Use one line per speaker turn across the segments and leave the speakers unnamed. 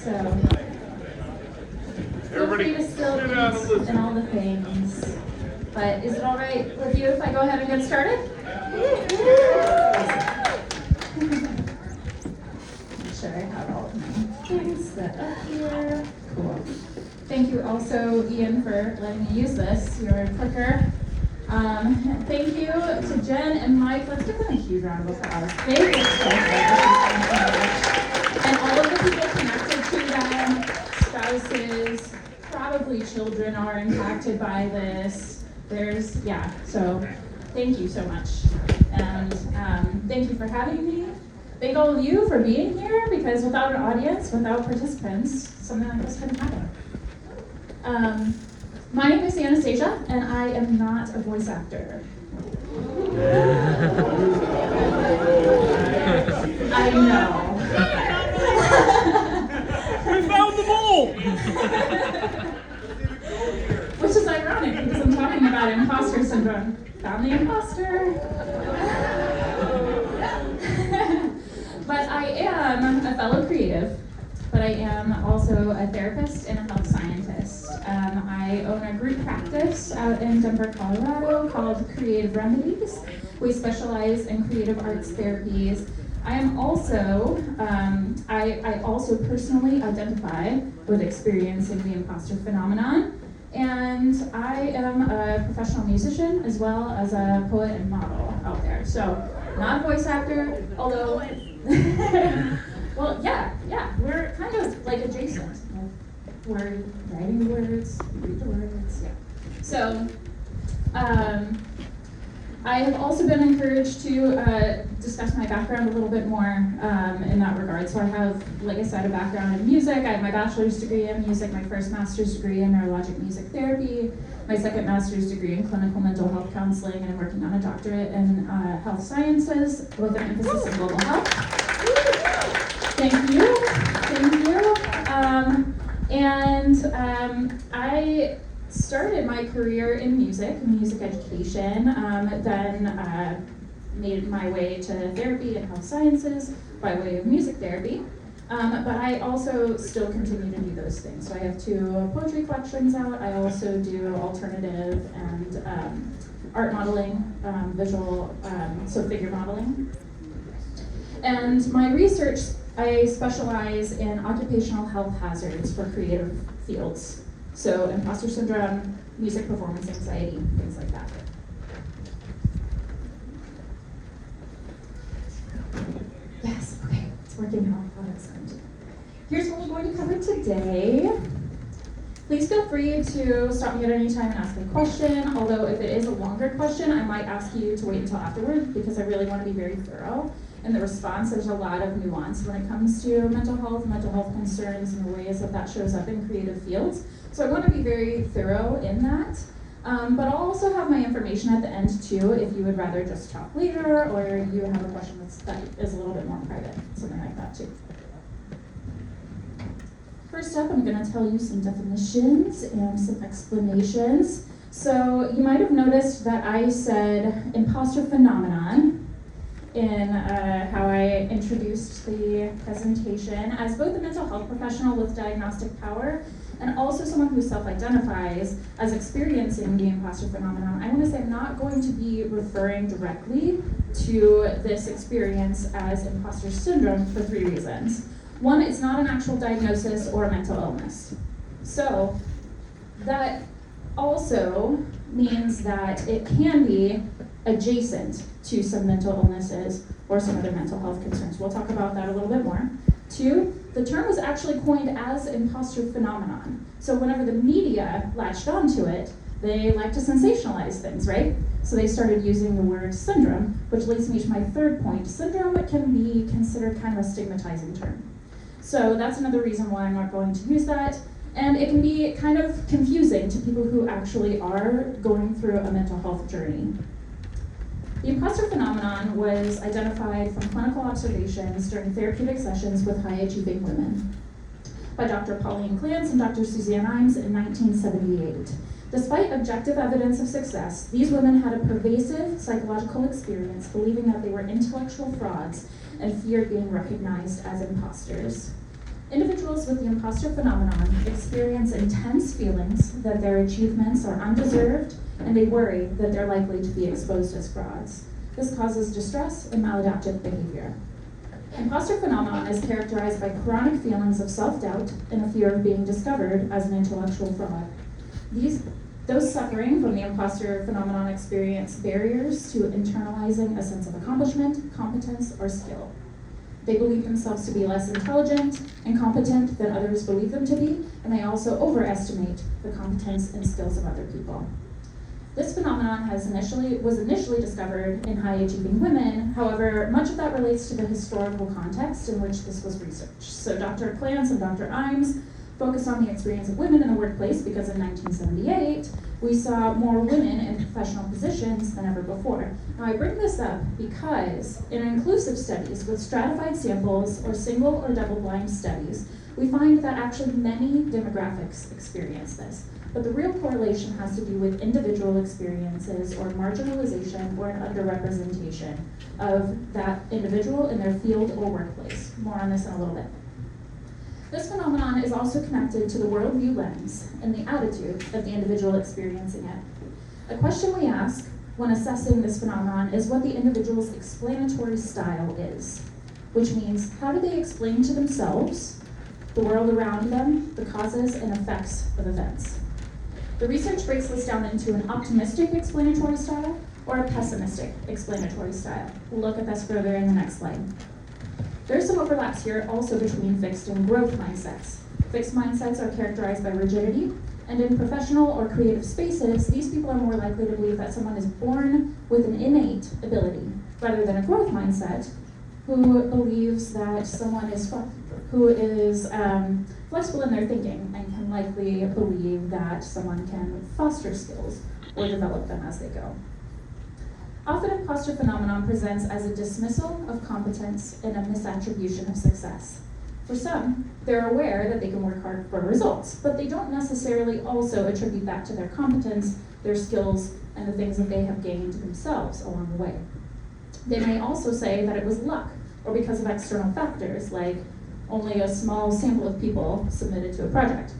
So feel free to still eat and all the things. But is it all right with you if I go ahead and get started? Make sure I have all of my things set up here. Cool. Thank you also, Ian, for letting me use this. You're a clicker. Thank you to Jen and Mike. Let's give them a huge round of applause. They did so much. And all of the people connected to them, spouses, probably children are impacted by this. So thank you so much. And thank you for having me. Thank all of you for being here, because without an audience, without participants, something like this couldn't happen. My name is Anastasia, and I am not a voice actor. I know.
We found the mole!
Which is ironic, because I'm talking about imposter syndrome. Found the imposter. But I am a fellow creative, but I am also a therapist and a health scientist. I own a group practice out in Denver, Colorado called Creative Remedies. We specialize in creative arts therapies. I am also, I also personally identify with experiencing the imposter phenomenon. And I am a professional musician as well as a poet and model out there. So, not a voice actor, although, well, yeah, we're kind of like adjacent. We're writing the words, read the words, yeah. So, I have also been encouraged to discuss my background a little bit more in that regard. So I have, like I said, a background in music. I have my bachelor's degree in music, my first master's degree in neurologic music therapy, my second master's degree in clinical mental health counseling, and I'm working on a doctorate in health sciences with an emphasis in global health. Thank you. I started my career in music education, then made my way to therapy and health sciences by way of music therapy. But I also still continue to do those things. So I have 2 poetry collections out. I also do alternative and art modeling, visual, so figure modeling. And my research, I specialize in occupational health hazards for creative fields. So imposter syndrome, music performance anxiety, things like that. Yes, okay, it's working out. Oh, excellent. Here's what we're going to cover today. Please feel free to stop me at any time and ask me a question, although if it is a longer question, I might ask you to wait until afterward, because I really want to be very thorough in the response. There's a lot of nuance when it comes to mental health concerns, and the ways that shows up in creative fields. So I want to be very thorough in that. But I'll also have my information at the end too, if you would rather just talk later, or you have a question that is a little bit more private, something like that too. First up, I'm going to tell you some definitions and some explanations. So you might have noticed that I said imposter phenomenon in how I introduced the presentation as both a mental health professional with diagnostic power and also someone who self-identifies as experiencing the imposter phenomenon. I want to say I'm not going to be referring directly to this experience as imposter syndrome for 3 reasons. 1, it's not an actual diagnosis or a mental illness. So that also means that it can be adjacent to some mental illnesses or some other mental health concerns. We'll talk about that a little bit more. 2, the term was actually coined as imposter phenomenon. So whenever the media latched onto it, they like to sensationalize things, right? So they started using the word syndrome, which leads me to my 3rd point. Syndrome can be considered kind of a stigmatizing term. So that's another reason why I'm not going to use that. And it can be kind of confusing to people who actually are going through a mental health journey. The imposter phenomenon was identified from clinical observations during therapeutic sessions with high-achieving women by Dr. Pauline Clance and Dr. Suzanne Imes in 1978. Despite objective evidence of success, these women had a pervasive psychological experience believing that they were intellectual frauds and feared being recognized as imposters. Individuals individuals with the imposter phenomenon experience intense feelings that their achievements are undeserved, and they worry that they're likely to be exposed as frauds. This causes distress and maladaptive behavior. Imposter phenomenon is characterized by chronic feelings of self-doubt and a fear of being discovered as an intellectual fraud. Those suffering from the imposter phenomenon experience barriers to internalizing a sense of accomplishment, competence, or skill. They believe themselves to be less intelligent and competent than others believe them to be, and they also overestimate the competence and skills of other people. This phenomenon was initially discovered in high-achieving women. However, much of that relates to the historical context in which this was researched. So Dr. Clance and Dr. Imes focused on the experience of women in the workplace because in 1978, we saw more women in professional positions than ever before. Now I bring this up because in inclusive studies with stratified samples or single or double-blind studies, we find that actually many demographics experience this. But the real correlation has to do with individual experiences or marginalization or an underrepresentation of that individual in their field or workplace. More on this in a little bit. This phenomenon is also connected to the worldview lens and the attitude of the individual experiencing it. A question we ask when assessing this phenomenon is what the individual's explanatory style is, which means how do they explain to themselves, the world around them, the causes and effects of events. The research breaks this down into an optimistic explanatory style or a pessimistic explanatory style. We'll look at this further in the next slide. There's some overlaps here also between fixed and growth mindsets. Fixed mindsets are characterized by rigidity, and in professional or creative spaces, these people are more likely to believe that someone is born with an innate ability, rather than a growth mindset, who believes that someone is flexible in their thinking and can likely believe that someone can foster skills or develop them as they go. Often imposter phenomenon presents as a dismissal of competence and a misattribution of success. For some, they're aware that they can work hard for results, but they don't necessarily also attribute that to their competence, their skills, and the things that they have gained themselves along the way. They may also say that it was luck, or because of external factors, like only a small sample of people submitted to a project.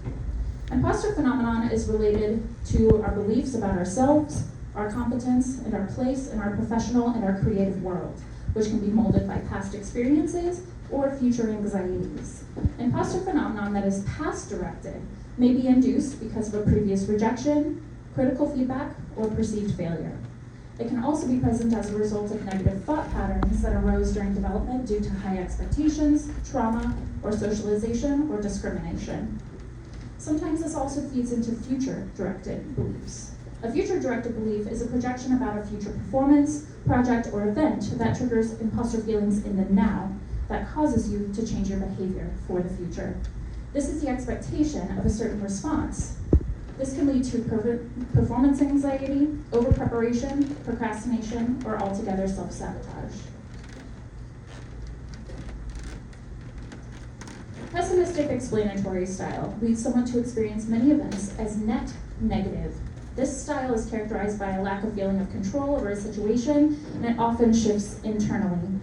Imposter phenomenon is related to our beliefs about ourselves, our competence, and our place in our professional and our creative world, which can be molded by past experiences or future anxieties. Imposter phenomenon that is past-directed may be induced because of a previous rejection, critical feedback, or perceived failure. It can also be present as a result of negative thought patterns that arose during development due to high expectations, trauma, or socialization, or discrimination. Sometimes this also feeds into future-directed beliefs. A future-directed belief is a projection about a future performance, project, or event that triggers imposter feelings in the now that causes you to change your behavior for the future. This is the expectation of a certain response. This can lead to performance anxiety, over-preparation, procrastination, or altogether self-sabotage. Pessimistic explanatory style leads someone to experience many events as net negative. This style is characterized by a lack of feeling of control over a situation, and it often shifts internally.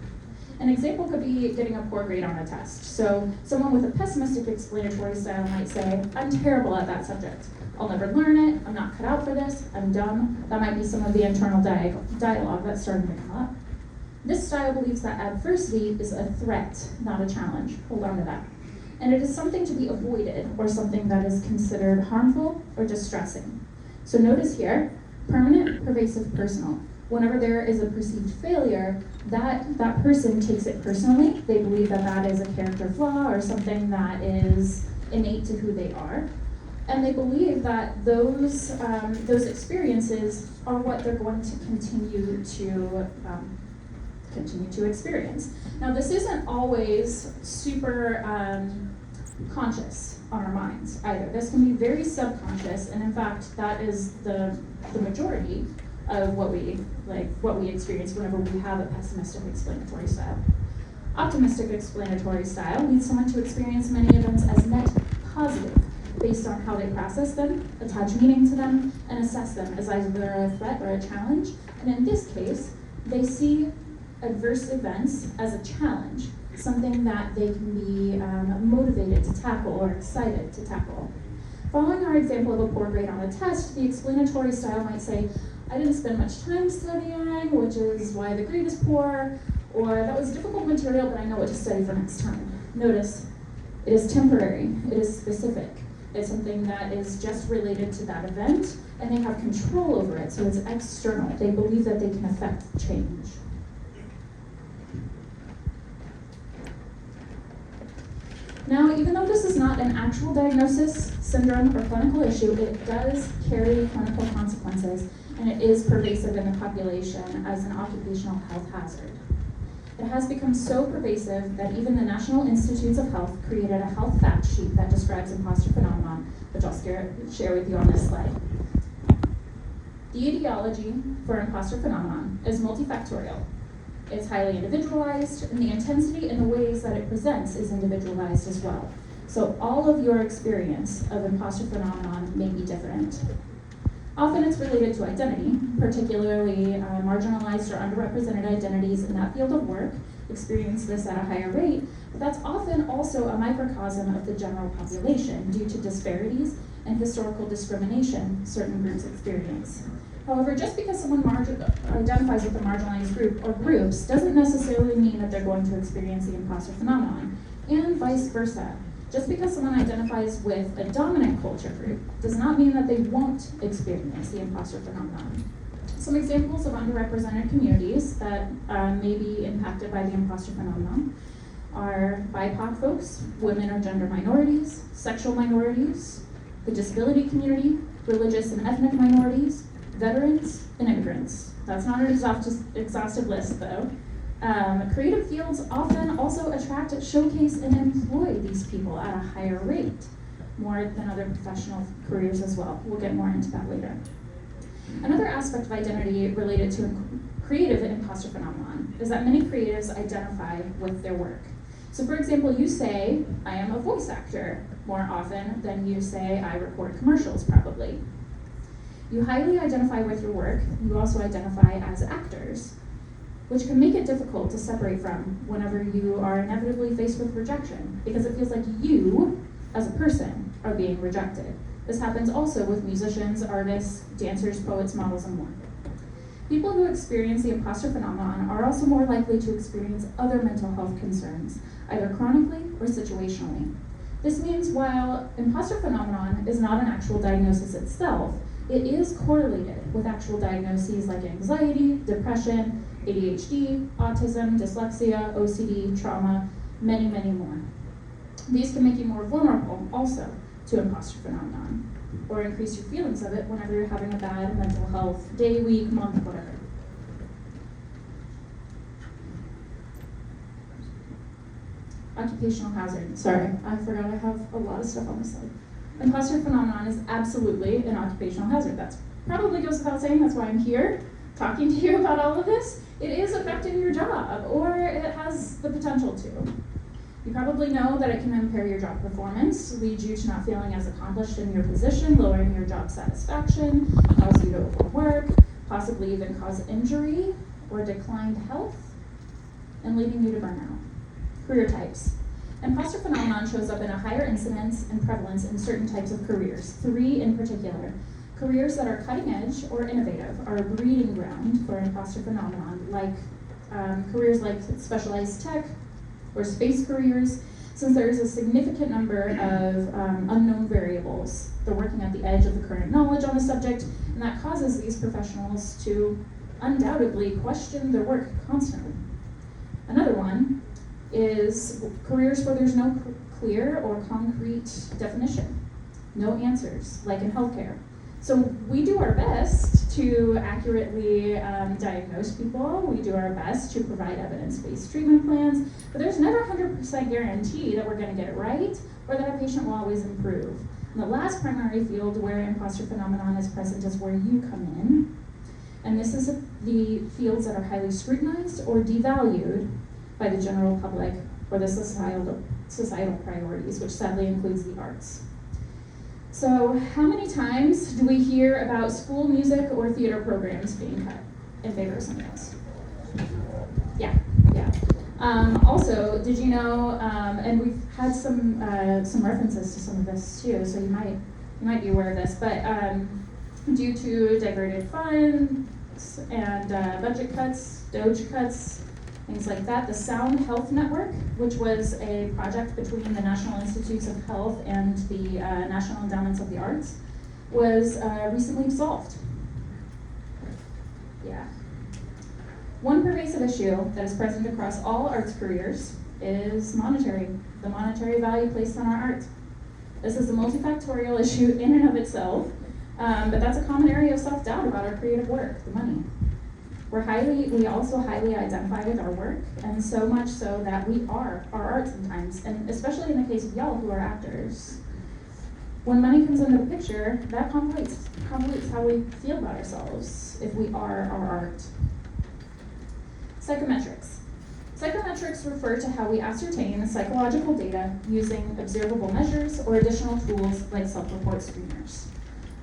An example could be getting a poor grade on a test. So someone with a pessimistic explanatory style might say, I'm terrible at that subject. I'll never learn it, I'm not cut out for this, I'm dumb. That might be some of the internal dialogue that's starting to come up. This style believes that adversity is a threat, not a challenge. Hold on to that. And it is something to be avoided or something that is considered harmful or distressing. So notice here, permanent, pervasive, personal. Whenever there is a perceived failure, that person takes it personally. They believe that that is a character flaw or something that is innate to who they are. And they believe that those experiences are what they're going to continue to experience. Now, this isn't always super conscious on our minds either. This can be very subconscious, and in fact, that is the majority of what we experience whenever we have a pessimistic explanatory style. Optimistic explanatory style leads someone to experience many events as net positive, based on how they process them, attach meaning to them, and assess them as either a threat or a challenge. And in this case, they see adverse events as a challenge, something that they can be motivated to tackle or excited to tackle. Following our example of a poor grade on a test, the explanatory style might say, I didn't spend much time studying, which is why the grade is poor, or that was difficult material, but I know what to study for next time. Notice, it is temporary, it is specific. It's something that is just related to that event, and they have control over it, so it's external. They believe that they can affect change. Now, even though this is not an actual diagnosis, syndrome, or clinical issue, it does carry clinical consequences, and it is pervasive in the population as an occupational health hazard. It has become so pervasive that even the National Institutes of Health created a health fact sheet that describes imposter phenomenon, which I'll share with you on this slide. The etiology for imposter phenomenon is multifactorial. It's highly individualized, and the intensity in the ways that it presents is individualized as well. So all of your experience of imposter phenomenon may be different. Often it's related to identity, particularly marginalized or underrepresented identities in that field of work experience this at a higher rate, but that's often also a microcosm of the general population due to disparities and historical discrimination certain groups experience. However, just because someone identifies with a marginalized group or groups doesn't necessarily mean that they're going to experience the imposter phenomenon, and vice versa. Just because someone identifies with a dominant culture group does not mean that they won't experience the imposter phenomenon. Some examples of underrepresented communities that may be impacted by the imposter phenomenon are BIPOC folks, women or gender minorities, sexual minorities, the disability community, religious and ethnic minorities, veterans, and immigrants. That's not an exhaustive list though. Creative fields often also attract, showcase, and employ these people at a higher rate, more than other professional careers as well. We'll get more into that later. Another aspect of identity related to creative imposter phenomenon is that many creatives identify with their work. So for example, you say, I am a voice actor, more often than you say, I record commercials, probably. You highly identify with your work. You also identify as actors, which can make it difficult to separate from whenever you are inevitably faced with rejection, because it feels like you, as a person, are being rejected. This happens also with musicians, artists, dancers, poets, models, and more. People who experience the imposter phenomenon are also more likely to experience other mental health concerns, either chronically or situationally. This means while imposter phenomenon is not an actual diagnosis itself, it is correlated with actual diagnoses like anxiety, depression, ADHD, autism, dyslexia, OCD, trauma, many, many more. These can make you more vulnerable also to imposter phenomenon, or increase your feelings of it whenever you're having a bad mental health day, week, month, whatever. Occupational hazard. Sorry, I forgot I have a lot of stuff on this slide. Imposter phenomenon is absolutely an occupational hazard. That probably goes without saying, that's why I'm here talking to you about all of this. It is affecting your job, or it has the potential to. You probably know that it can impair your job performance, lead you to not feeling as accomplished in your position, lowering your job satisfaction, cause you to overwork, possibly even cause injury or declined health, and leading you to burnout. Career types. Imposter phenomenon shows up in a higher incidence and prevalence in certain types of careers, 3 in particular. Careers that are cutting edge or innovative are a breeding ground for imposter phenomenon, like careers like specialized tech or space careers, since there is a significant number of unknown variables. They're working at the edge of the current knowledge on the subject, and that causes these professionals to undoubtedly question their work constantly. Another one is careers where there's no clear or concrete definition, no answers, like in healthcare. So we do our best to accurately diagnose people. We do our best to provide evidence-based treatment plans, but there's never 100% guarantee that we're going to get it right or that a patient will always improve. And the last primary field where imposter phenomenon is present is where you come in. And this is the fields that are highly scrutinized or devalued by the general public or the societal priorities, which sadly includes the arts. So how many times do we hear about school music or theater programs being cut in favor of something else? Yeah. Also, did you know, and we've had some references to some of this too, so you might be aware of this, but due to diverted funds and budget cuts, Doge cuts, things like that, the Sound Health Network, which was a project between the National Institutes of Health and the National Endowments of the Arts, was recently dissolved. Yeah. One pervasive issue that is present across all arts careers is the monetary value placed on our art. This is a multifactorial issue in and of itself, but that's a common area of self-doubt about our creative work, the money. We also highly identify with our work, and so much so that we are our art sometimes, and especially in the case of y'all who are actors. When money comes into the picture, that complicates how we feel about ourselves if we are our art. Psychometrics. Psychometrics refer to how we ascertain psychological data using observable measures or additional tools like self-report screeners.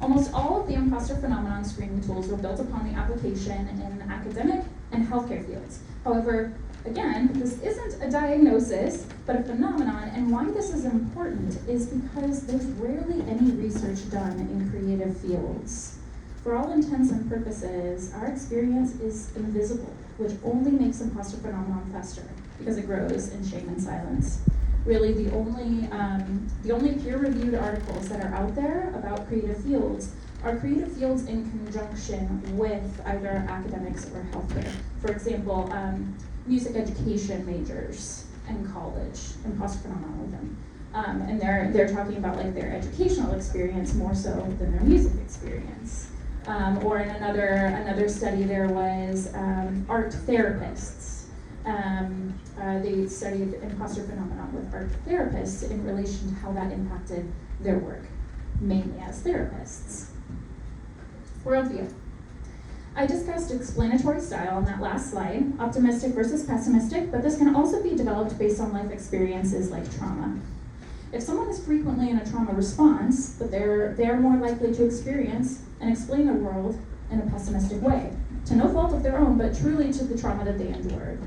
Almost all of the imposter phenomenon screening tools were built upon the application in academic and healthcare fields. However, again, this isn't a diagnosis, but a phenomenon, and why this is important is because there's rarely any research done in creative fields. For all intents and purposes, our experience is invisible, which only makes imposter phenomenon fester because it grows in shame and silence. Really, the only peer-reviewed articles that are out there about creative fields are creative fields in conjunction with either academics or healthcare. For example, music education majors in college, imposter phenomenon with them. And they're talking about like their educational experience more so than their music experience. Or in another study, there was art therapists. They studied imposter phenomenon with art therapists in relation to how that impacted their work, mainly as therapists. Worldview. I discussed explanatory style on that last slide, optimistic versus pessimistic, but this can also be developed based on life experiences like trauma. If someone is frequently in a trauma response, but they're more likely to experience and explain their world in a pessimistic way, to no fault of their own, but truly to the trauma that they endured.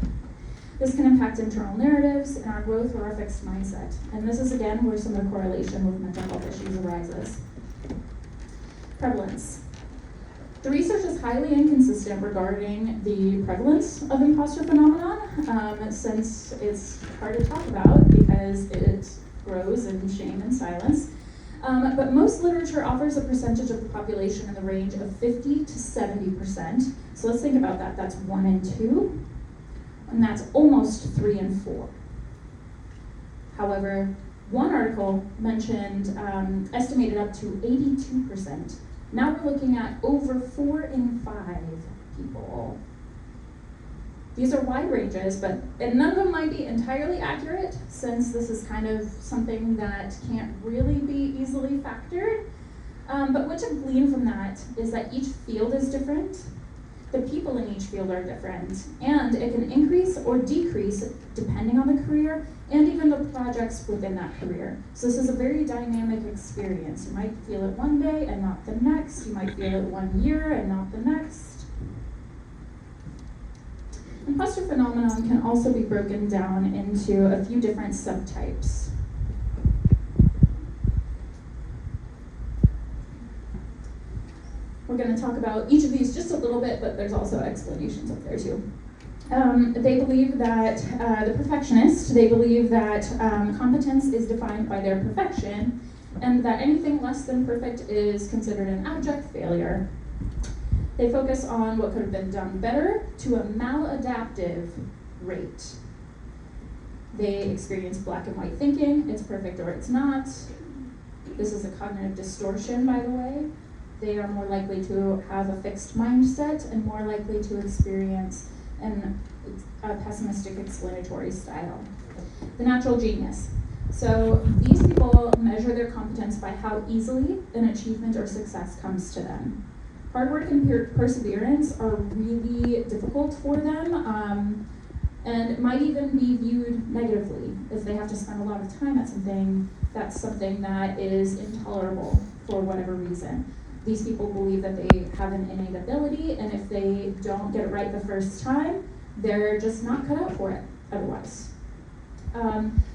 This can impact internal narratives and our growth or our fixed mindset. And this is again where some of the correlation with mental health issues arises. Prevalence. The research is highly inconsistent regarding the prevalence of imposter phenomenon, since it's hard to talk about because it grows in shame and silence. But most literature offers a percentage of the population in the range of 50 to 70%. So let's think about that. That's 1 in 2, and that's almost 3 in 4. However, one article mentioned estimated up to 82%. Now we're looking at over 4 in 5 people. These are wide ranges, and none of them might be entirely accurate, since this is kind of something that can't really be easily factored. But what to glean from that is that each field is different, the people in each field are different, and it can increase or decrease depending on the career and even the projects within that career. So this is a very dynamic experience. You might feel it one day and not the next. You might feel it 1 year and not the next. Imposter phenomenon can also be broken down into a few different subtypes. We're going to talk about each of these just a little bit, but there's also explanations up there too. They believe that the perfectionist, they believe that competence is defined by their perfection, and that anything less than perfect is considered an abject failure. They focus on what could have been done better to a maladaptive rate. They experience black and white thinking, it's perfect or it's not. This is a cognitive distortion, by the way. They are more likely to have a fixed mindset and more likely to experience a pessimistic explanatory style. The natural genius. So these people measure their competence by how easily an achievement or success comes to them. Hard work and perseverance are really difficult for them, and might even be viewed negatively if they have to spend a lot of time at something that's something that is intolerable for whatever reason. These people believe that they have an innate ability, and if they don't get it right the first time, they're just not cut out for it. otherwise.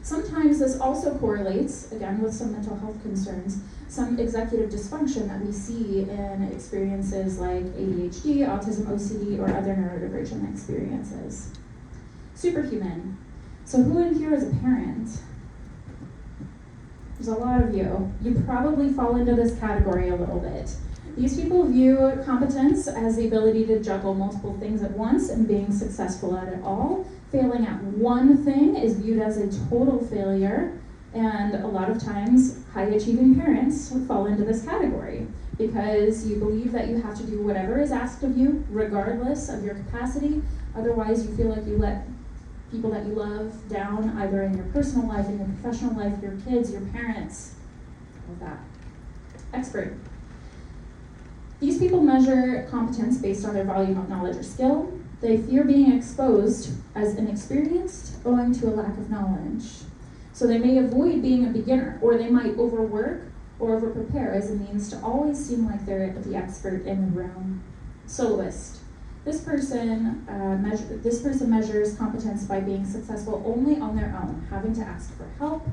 Sometimes this also correlates, again, with some mental health concerns, some executive dysfunction that we see in experiences like ADHD, autism, OCD, or other neurodivergent experiences. Superhuman. So who in here is a parent? There's a lot of you. You probably fall into this category a little bit. These people view competence as the ability to juggle multiple things at once and being successful at it all. Failing at one thing is viewed as a total failure, and a lot of times high-achieving parents fall into this category because you believe that you have to do whatever is asked of you regardless of your capacity. Otherwise, you feel like you let people that you love down, either in your personal life, in your professional life, your kids, your parents, all of that. Expert. These people measure competence based on their volume of knowledge or skill. They fear being exposed as inexperienced owing to a lack of knowledge. So they may avoid being a beginner, or they might overwork or over-prepare as a means to always seem like they're the expert in the room. Soloist. This person measures competence by being successful only on their own. Having to ask for help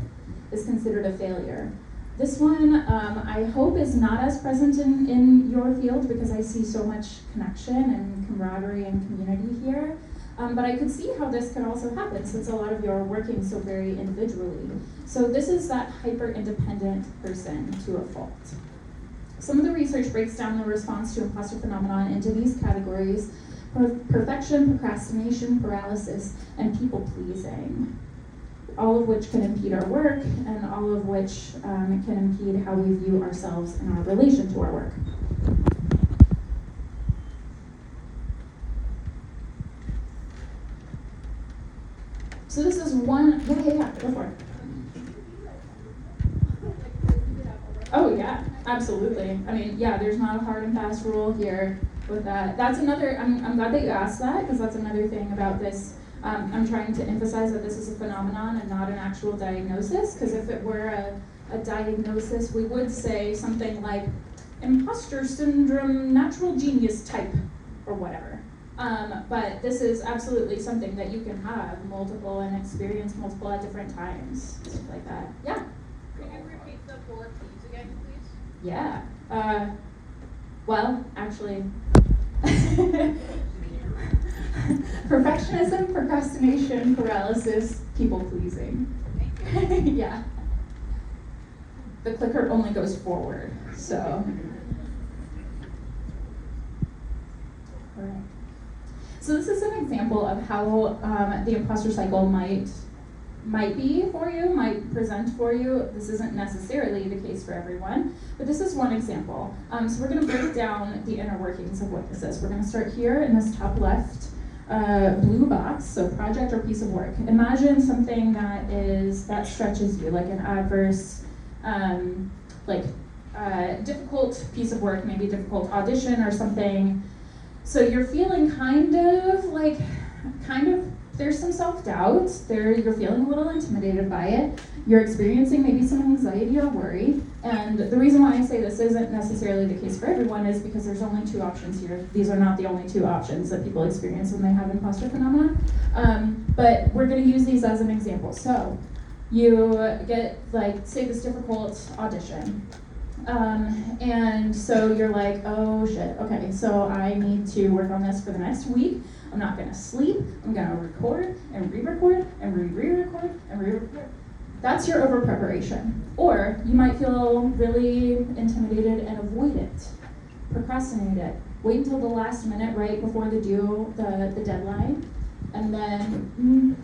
is considered a failure. This one, I hope, is not as present in your field because I see so much connection and camaraderie and community here. But I could see how this could also happen since a lot of you are working so very individually. So this is that hyper-independent person to a fault. Some of the research breaks down the response to imposter phenomenon into these categories: perfection, procrastination, paralysis, and people-pleasing. All of which can impede our work, and all of which can impede how we view ourselves and our relation to our work. So this is one, yeah, go for it. Oh yeah, absolutely. I mean, yeah, there's not a hard and fast rule here with that. That's another, I'm glad that you asked that, because that's another thing about this. I'm trying to emphasize that this is a phenomenon and not an actual diagnosis, because if it were a diagnosis, we would say something like imposter syndrome, natural genius type, or whatever. But this is absolutely something that you can have multiple and experience multiple at different times, stuff like that. Yeah?
Could you repeat the 4 P's again, please?
Yeah. Well, actually, perfectionism, procrastination, paralysis, people-pleasing.
Thank you.
Yeah. The clicker only goes forward, so. All right. So this is an example of how the imposter cycle might be for you, might present for you. This isn't necessarily the case for everyone, but this is one example. So we're going to break down the inner workings of what this is. We're going to start here in this top left blue box, so project or piece of work. Imagine something that stretches you, like an adverse, difficult piece of work, maybe difficult audition or something. So you're feeling kind of, there's some self-doubt, you're feeling a little intimidated by it, you're experiencing maybe some anxiety or worry, and the reason why I say this isn't necessarily the case for everyone is because there's only 2 options here. These are not the only 2 options that people experience when they have imposter phenomena, but we're going to use these as an example. So you get, say this difficult audition. And so you're like, oh shit, okay, so I need to work on this for the next week. I'm not gonna sleep, I'm gonna record and re-record and re-record and re-record. That's your over preparation. Or you might feel really intimidated and avoid it. Procrastinate it. Wait until the last minute right before the deadline. And then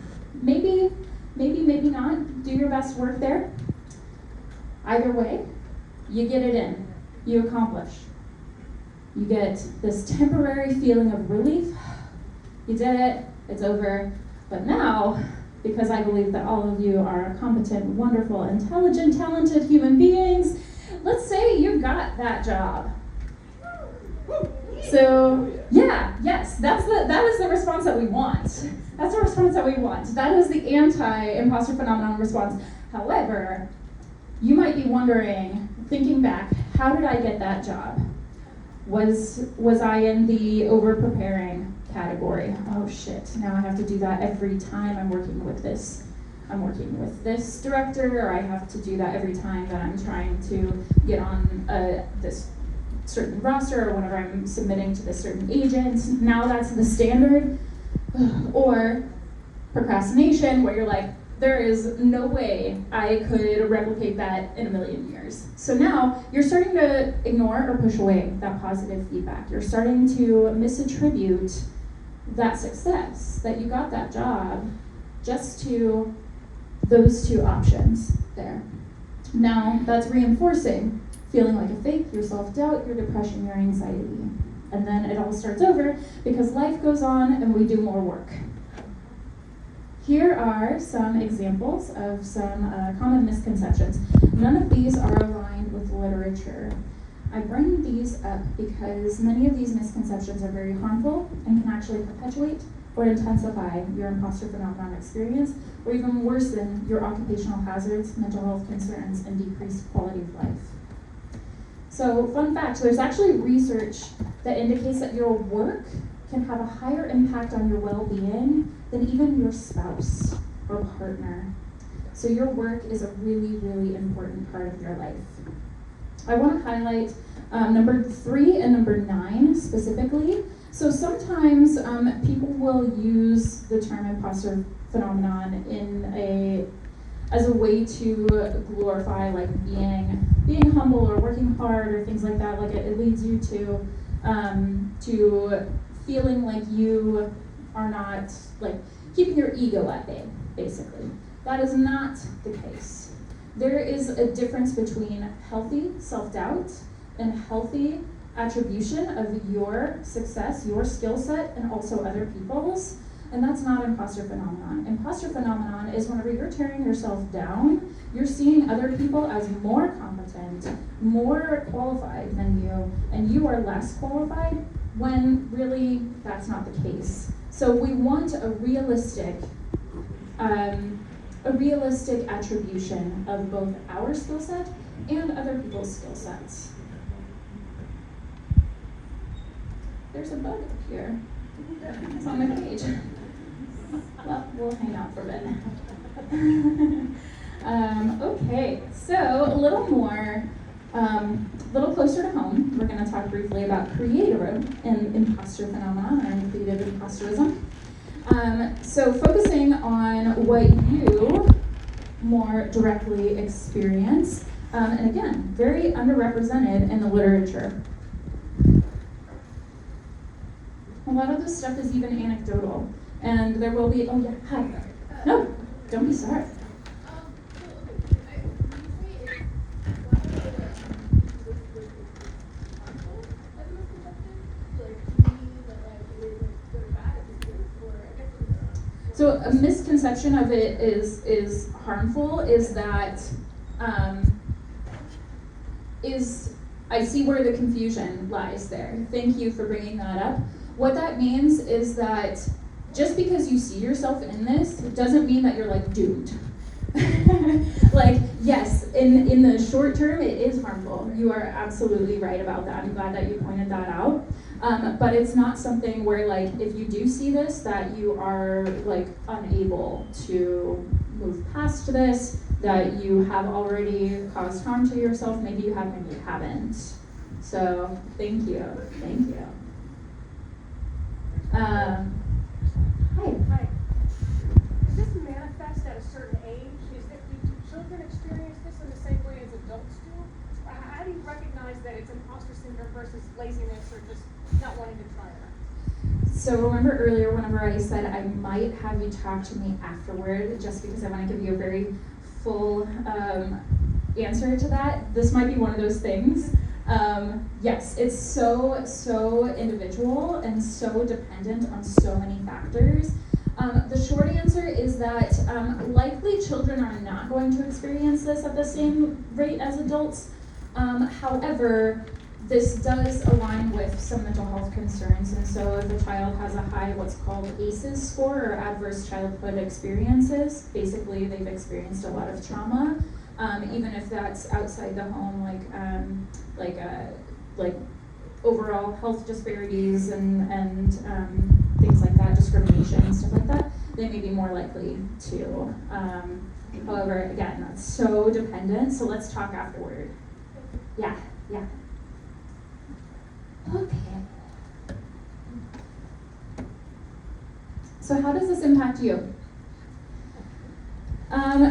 maybe not do your best work there. Either way, you get it in, you accomplish. You get this temporary feeling of relief. You did it, it's over. But now, because I believe that all of you are competent, wonderful, intelligent, talented human beings, let's say you got that job. So, yes, that is the response that we want. That's the response that we want. That is the anti-imposter phenomenon response. However, you might be wondering, thinking back, how did I get that job? Was I in the over-preparing? category. Oh shit, now I have to do that every time I'm working with this. I'm working with this director, or I have to do that every time that I'm trying to get on this certain roster, or whenever I'm submitting to this certain agent. Now that's the standard. Or procrastination, where you're like, there is no way I could replicate that in a million years. So now you're starting to ignore or push away that positive feedback. You're starting to misattribute that success, that you got that job, just to those two options there. Now that's reinforcing feeling like a fake, your self-doubt, your depression, your anxiety. And then it all starts over because life goes on and we do more work. Here are some examples of some common misconceptions. None of these are aligned with literature. I bring these up because many of these misconceptions are very harmful and can actually perpetuate or intensify your imposter phenomenon experience, or even worsen your occupational hazards, mental health concerns, and decreased quality of life. So, fun fact, there's actually research that indicates that your work can have a higher impact on your well-being than even your spouse or partner. So your work is a really, really important part of your life. I want to highlight number 3 and number 9 specifically. So sometimes people will use the term imposter phenomenon as a way to glorify like being humble or working hard or things like that. Like it leads you to feeling like you are not like keeping your ego at bay, basically. That is not the case. There is a difference between healthy self-doubt and healthy attribution of your success, your skill set, and also other people's. And that's not imposter phenomenon. Imposter phenomenon is whenever you're tearing yourself down, you're seeing other people as more competent, more qualified than you, and you are less qualified, when really that's not the case. So we want a realistic attribution of both our skill set and other people's skill sets. There's a bug up here. It's on my page. Well, we'll hang out for a bit. Okay, so a little more, little closer to home, we're going to talk briefly about creator and imposter phenomenon, and creative imposterism. So focusing on what you more directly experience, and again, very underrepresented in the literature. A lot of this stuff is even anecdotal, and there will be, oh yeah, hi. No, don't be sorry. So a misconception of it is harmful is that I see where the confusion lies there. Thank you for bringing that up. What that means is that just because you see yourself in this, it doesn't mean that you're like doomed. Like, yes, in the short term, it is harmful. You are absolutely right about that. I'm glad that you pointed that out. But it's not something where, like, if you do see this, that you are, like, unable to move past this, that you have already caused harm to yourself. Maybe you have, maybe you haven't. So, thank you. Thank you. Hi.
Hi. Does this manifest at a certain age? Do children experience this in the same way as adults do? How do you recognize that it's imposter syndrome versus laziness or just not wanting to try it?
So remember earlier whenever I said I might have you talk to me afterward, just because I want to give you a very full answer to that? This might be one of those things. Yes, it's so individual and so dependent on so many factors. The short answer is that likely children are not going to experience this at the same rate as adults. However, this does align with some mental health concerns, and so if a child has a high what's called ACEs score, or adverse childhood experiences, basically they've experienced a lot of trauma, even if that's outside the home, like overall health disparities and things like that, discrimination, stuff like that, they may be more likely to. However, again, that's so dependent, so let's talk afterward. Yeah. Okay. So how does this impact you?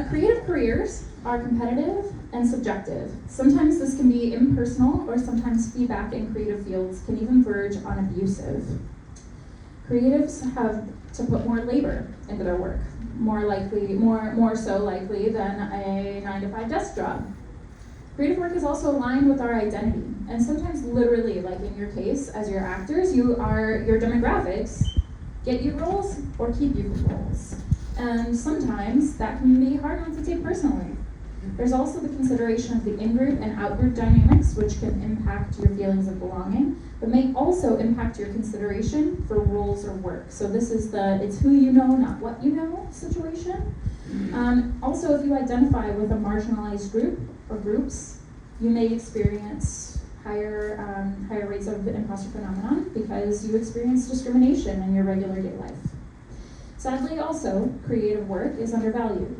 Creative careers are competitive and subjective. Sometimes this can be impersonal, or sometimes feedback in creative fields can even verge on abusive. Creatives have to put more labor into their work, more so likely than a 9-to-5 desk job. Creative work is also aligned with our identity, and sometimes literally, like in your case, as your actors, your demographics get you roles or keep you from roles. And sometimes that can be hard not to take personally. There's also the consideration of the in-group and out-group dynamics, which can impact your feelings of belonging, but may also impact your consideration for roles or work. So this is it's who you know, not what you know situation. Also, if you identify with a marginalized group or groups, you may experience higher rates of imposter phenomenon because you experience discrimination in your regular day life. Sadly, also, creative work is undervalued.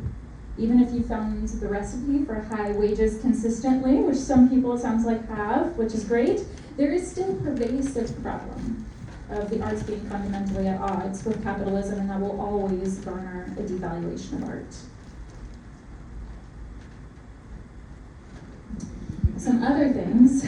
Even if you found the recipe for high wages consistently, which some people it sounds like have, which is great, there is still a pervasive problem of the arts being fundamentally at odds with capitalism, and that will always garner a devaluation of art. Some other things.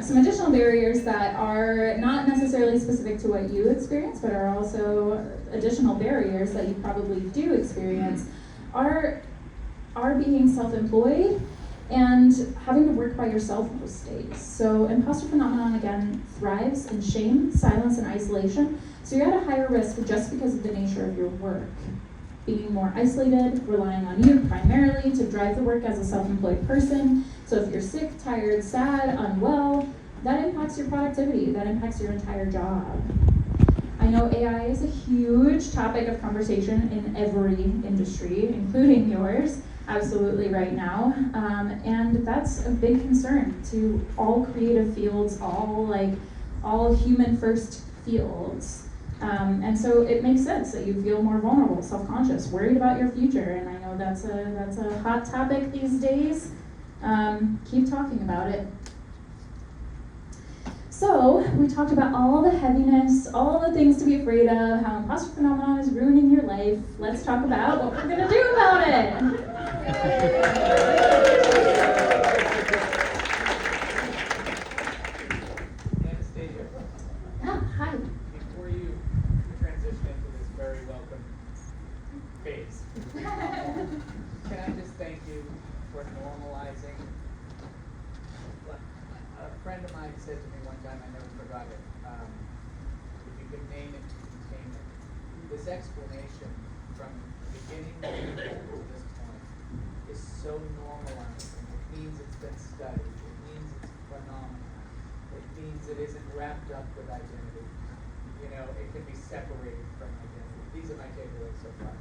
Some additional barriers that are not necessarily specific to what you experience, but are also additional barriers that you probably do experience, are being self-employed and having to work by yourself most days. So imposter phenomenon, again, thrives in shame, silence, and isolation. So you're at a higher risk just because of the nature of your work. Being more isolated, relying on you primarily to drive the work as a self-employed person. So if you're sick, tired, sad, unwell, that impacts your productivity, that impacts your entire job. I know AI is a huge topic of conversation in every industry, including yours, absolutely right now. And that's a big concern to all creative fields, all human first fields. And so it makes sense that you feel more vulnerable, self-conscious, worried about your future, and I know that's a hot topic these days. Keep talking about it. So we talked about all the heaviness, all the things to be afraid of, how imposter phenomenon is ruining your life. Let's talk about what we're gonna do about it.
Anastasia,
Yeah, hi.
before you transition into this very welcome phase, can I just thank you for normalizing? A friend of mine said to me one time, I never forgot it, if you could name it, you contain it. This explanation from the beginning to this point is so normalizing. It means it's been studied. It means it's phenomenal. It means it isn't wrapped up with identity. You know, it can be separated from identity. These are my takeaways so far.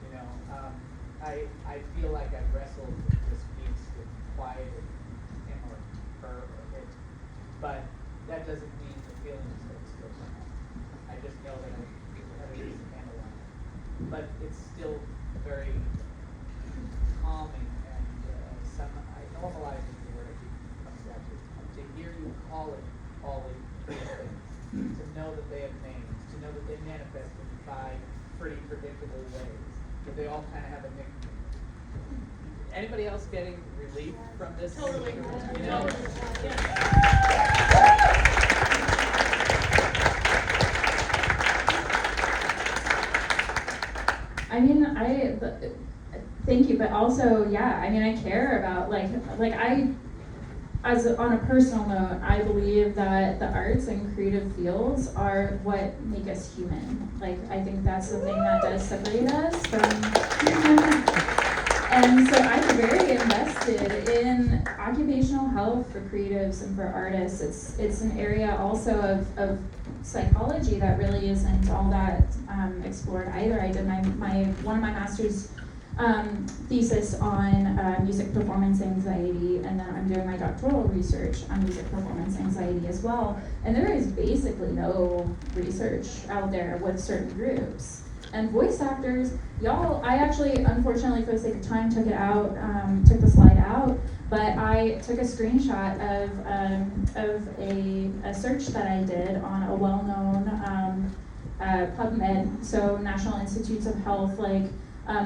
You know, I feel like I've wrestled with this piece to quiet him or her or it, but that doesn't mean the feelings don't still come up. I just know that I have a decent handle on it. But it's still very calming, and I normalize is the word I keep coming back to hear you call it all of these things, to know that they have names, to know that they manifest in 5 pretty predictable ways, that they all kind of have a nickname. Anybody else getting relief from this?
Totally.
You know?
I mean, thank you, but also, yeah, I mean, I care about, on a personal note, I believe that the arts and creative fields are what make us human. I think that's the thing that does separate us from, and so I'm very invested in occupational health for creatives and for artists. It's an area also of psychology that really isn't all that explored either. I did one of my master's thesis on music performance anxiety, and then I'm doing my doctoral research on music performance anxiety as well. And there is basically no research out there with certain groups. And voice actors, y'all, I actually, unfortunately, for the sake of time, took the slide out, but I took a screenshot of a search that I did on a well-known PubMed, so National Institutes of Health,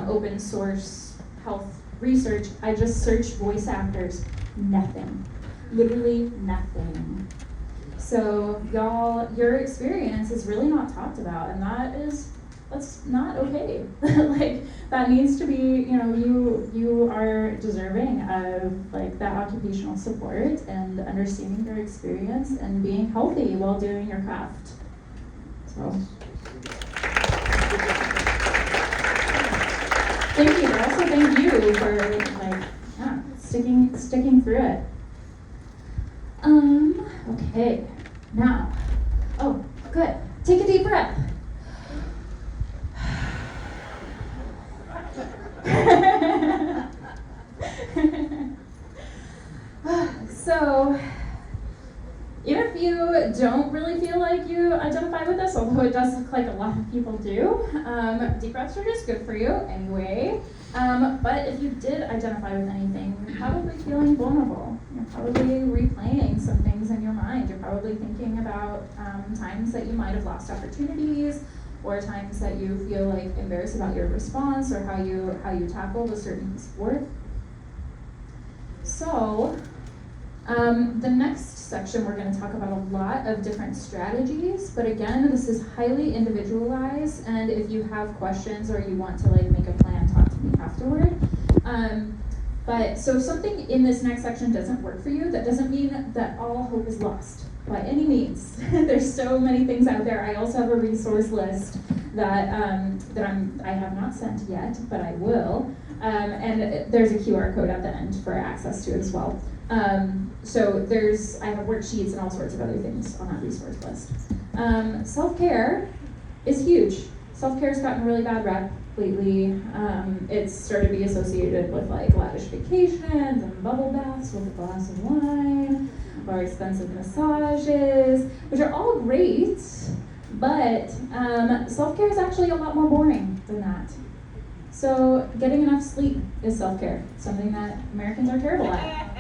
open source health research. I just searched voice actors, nothing, literally nothing. So y'all, your experience is really not talked about, and that's not okay. That needs to be, you are deserving of that occupational support and understanding your experience and being healthy while doing your craft. So. Thank you, but also thank you for sticking through it. Okay, now, good. Take a deep breath. So, even if you don't really feel like you identify with this, although it does look like a lot of people do, deep breaths are just good for you anyway. But if you did identify with anything, you're probably feeling vulnerable. You're probably replaying some things in your mind. You're probably thinking about times that you might have lost opportunities, or times that you feel embarrassed about your response or how you tackled a certain piece of work. So, the next section we're going to talk about a lot of different strategies, but again, this is highly individualized, and if you have questions or you want to make a plan, talk to me afterward. But so if something in this next section doesn't work for you, that doesn't mean that all hope is lost by any means. There's so many things out there. I also have a resource list that I have not sent yet, but I will. And there's a QR code at the end for access to it as well. So I have worksheets and all sorts of other things on that resource list. Self-care is huge. Self-care's gotten a really bad rep lately. It's started to be associated with lavish vacations and bubble baths with a glass of wine, or expensive massages, which are all great, but self-care is actually a lot more boring than that. So getting enough sleep is self-care, something that Americans are terrible at.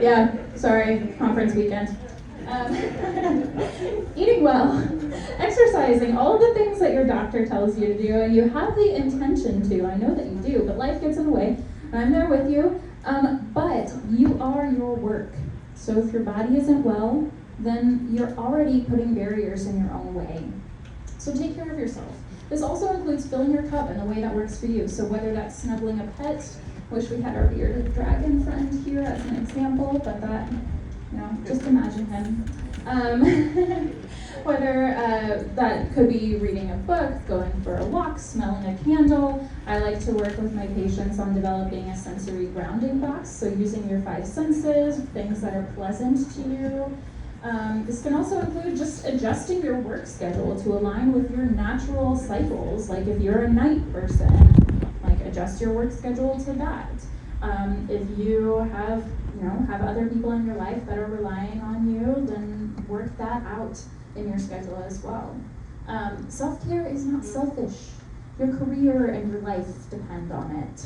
Yeah, sorry, conference weekend. Eating well, exercising, all of the things that your doctor tells you to do, and you have the intention to. I know that you do, but life gets in the way, and I'm there with you. But you are your work. So if your body isn't well, then you're already putting barriers in your own way. So take care of yourself. This also includes filling your cup in the way that works for you. So whether that's snuggling a pet, wish we had our bearded dragon friend here as an example, but that, just imagine him. Whether that could be reading a book, going for a walk, smelling a candle. I like to work with my patients on developing a sensory grounding box, so using your 5 senses, things that are pleasant to you. This can also include just adjusting your work schedule to align with your natural cycles. Like if you're a night person, adjust your work schedule to that. If you have other people in your life that are relying on you, then work that out in your schedule as well. Self-care is not selfish. Your career and your life depend on it.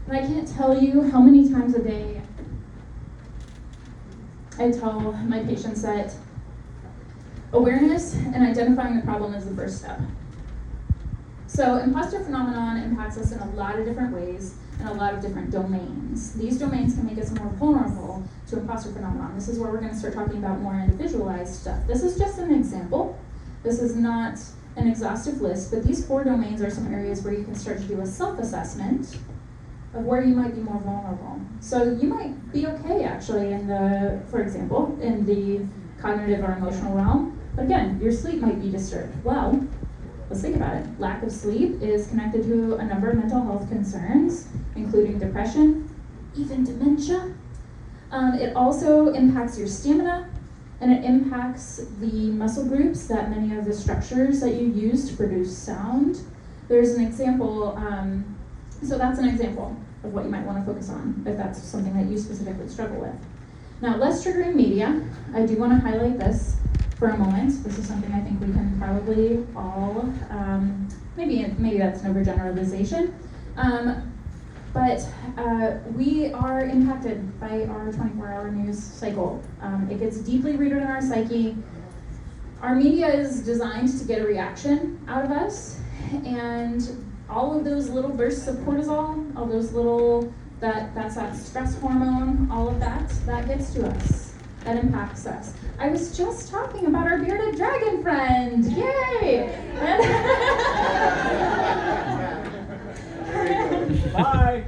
And I can't tell you how many times a day I tell my patients that awareness and identifying the problem is the first step. So imposter phenomenon impacts us in a lot of different ways and a lot of different domains. These domains can make us more vulnerable to imposter phenomenon. This is where we're going to start talking about more individualized stuff. This is just an example. This is not an exhaustive list, but these 4 domains are some areas where you can start to do a self-assessment of where you might be more vulnerable. So you might be okay actually for example, in the cognitive or emotional realm, but again, your sleep might be disturbed. Well, let's think about it. Lack of sleep is connected to a number of mental health concerns, including depression, even dementia. It also impacts your stamina, and it impacts the muscle groups that many of the structures that you use to produce sound. There's an example, so that's an example of what you might want to focus on if that's something that you specifically struggle with. Now, less triggering media, I do want to highlight this for a moment. This is something I think we can probably all, maybe that's an overgeneralization, but we are impacted by our 24-hour news cycle. It gets deeply rooted in our psyche. Our media is designed to get a reaction out of us, and all of those little bursts of cortisol, all those little, that's that stress hormone, all of that gets to us. That impacts us. I was just talking about our bearded dragon friend. Yay!
Bye.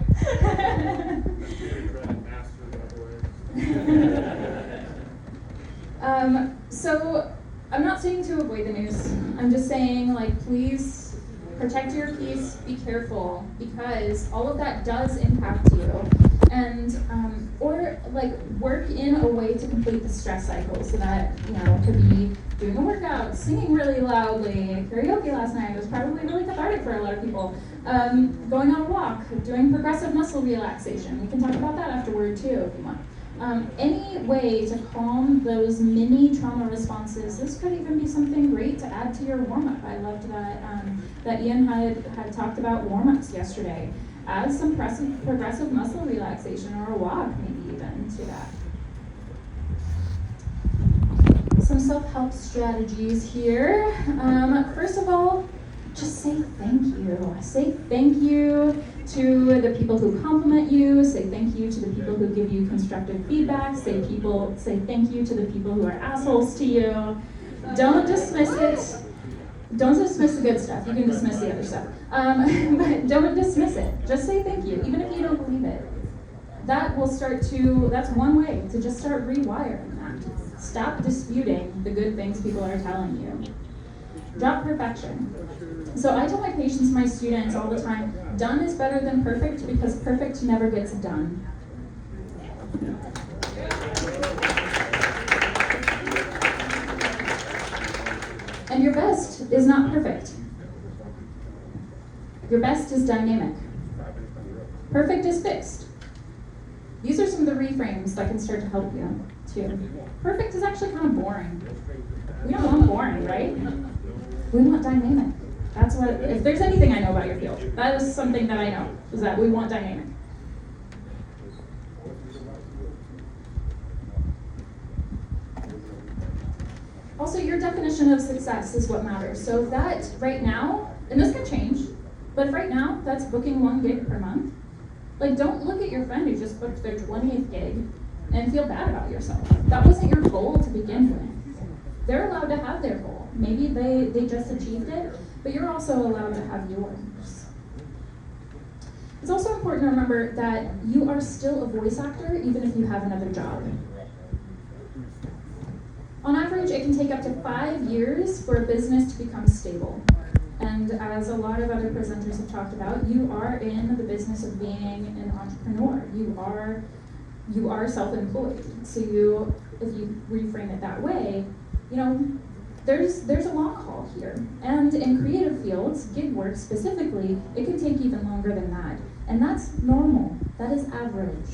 So I'm not saying to avoid the news. I'm just saying, like, please protect your peace, be careful, because all of that does impact you. And, or like work in a way to complete the stress cycle so that, it could be doing a workout, singing really loudly. Karaoke last night was probably really cathartic for a lot of people. Going on a walk, doing progressive muscle relaxation. We can talk about that afterward too if you want. Any way to calm those mini trauma responses. This could even be something great to add to your warm-up. I loved that Ian had talked about warm-ups yesterday. Add some progressive muscle relaxation or a walk, maybe even to that. Some self-help strategies here. First of all, just say thank you. Say thank you to the people who compliment you. Say thank you to the people who give you constructive feedback. Say thank you to the people who are assholes to you. Don't dismiss it. Don't dismiss the good stuff. You can dismiss the other stuff. But don't dismiss it. Just say thank you, even if you don't believe it. That's one way to just start rewiring that. Stop disputing the good things people are telling you. Drop perfection. So I tell my patients, my students all the time, done is better than perfect because perfect never gets done. And your best is not perfect. Your best is dynamic. Perfect is fixed. These are some of the reframes that can start to help you, too. Perfect is actually kind of boring. We don't want boring, right? We want dynamic. That's what, if there's anything I know about your field, that is something that I know, is that we want dynamic. Also, your definition of success is what matters. So if that right now, and this can change, but if right now that's booking 1 gig per month, like don't look at your friend who just booked their 20th gig and feel bad about yourself. That wasn't your goal to begin with. They're allowed to have their goal. Maybe they just achieved it, but you're also allowed to have yours. It's also important to remember that you are still a voice actor even if you have another job. On average, it can take up to 5 years for a business to become stable. And as a lot of other presenters have talked about, you are in the business of being an entrepreneur. You are self-employed. So if you reframe it that way, there's a long haul here. And in creative fields, gig work specifically, it can take even longer than that. And that's normal. That is average.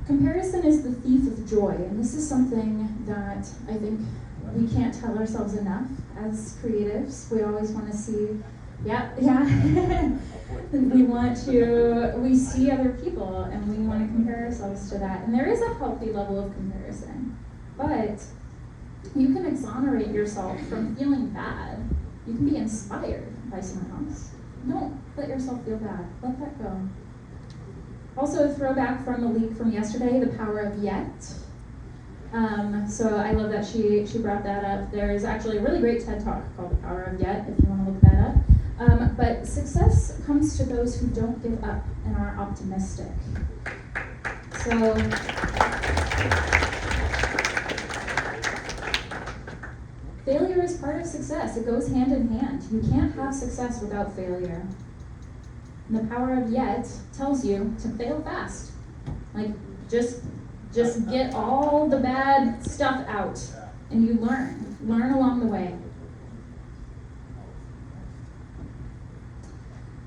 Comparison is the thief of joy, and this is something that I think we can't tell ourselves enough as creatives. We always want to see, we see other people and we want to compare ourselves to that. And there is a healthy level of comparison, but you can exonerate yourself from feeling bad. You can be inspired by someone else. Don't let yourself feel bad. Let that go. Also, a throwback from the leak from yesterday, the power of yet. So I love that she brought that up. There's actually a really great TED Talk called The Power of Yet, if you want to look that up. But success comes to those who don't give up and are optimistic. So, failure is part of success. It goes hand in hand. You can't have success without failure. And the power of yet tells you to fail fast. Like, just Just get all the bad stuff out, and you learn along the way.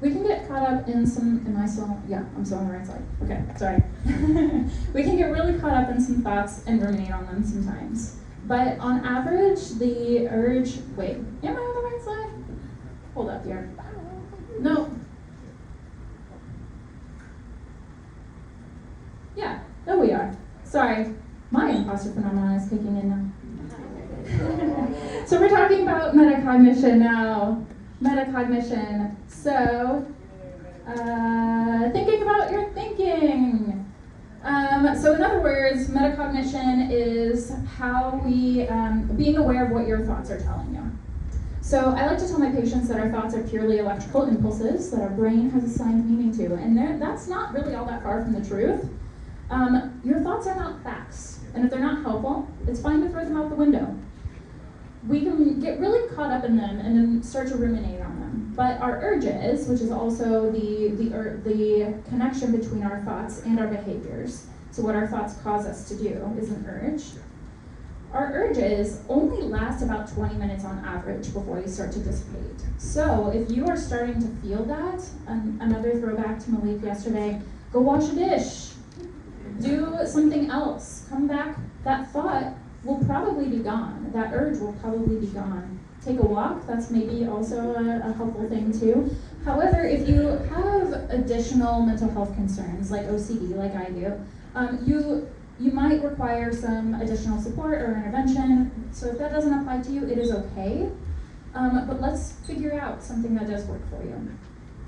We can get caught up in some, am I still, yeah, I'm still on the right side. Okay, sorry. We can get really caught up in some thoughts and ruminate on them sometimes. But on average, the urge, wait, am I on the right side? Hold up here. No. Yeah, there we are. Sorry, my imposter phenomenon is kicking in now. So we're talking about metacognition now. Metacognition. So, thinking about your thinking. So in other words, metacognition is how we, being aware of what your thoughts are telling you. So I like to tell my patients that our thoughts are purely electrical impulses that our brain has assigned meaning to, and that's not really all that far from the truth. Your thoughts are not facts, and if they're not helpful, it's fine to throw them out the window. We can get really caught up in them and then start to ruminate on them. But our urges, which is also the connection between our thoughts and our behaviors, so what our thoughts cause us to do is an urge. Our urges only last about 20 minutes on average before they start to dissipate. So if you are starting to feel that, another throwback to Malik yesterday, go wash a dish, do something else, come back, that thought will probably be gone. That urge will probably be gone. Take a walk, that's maybe also a helpful thing too. However, if you have additional mental health concerns like OCD, like I do, you might require some additional support or intervention. So if that doesn't apply to you, it is okay. But let's figure out something that does work for you.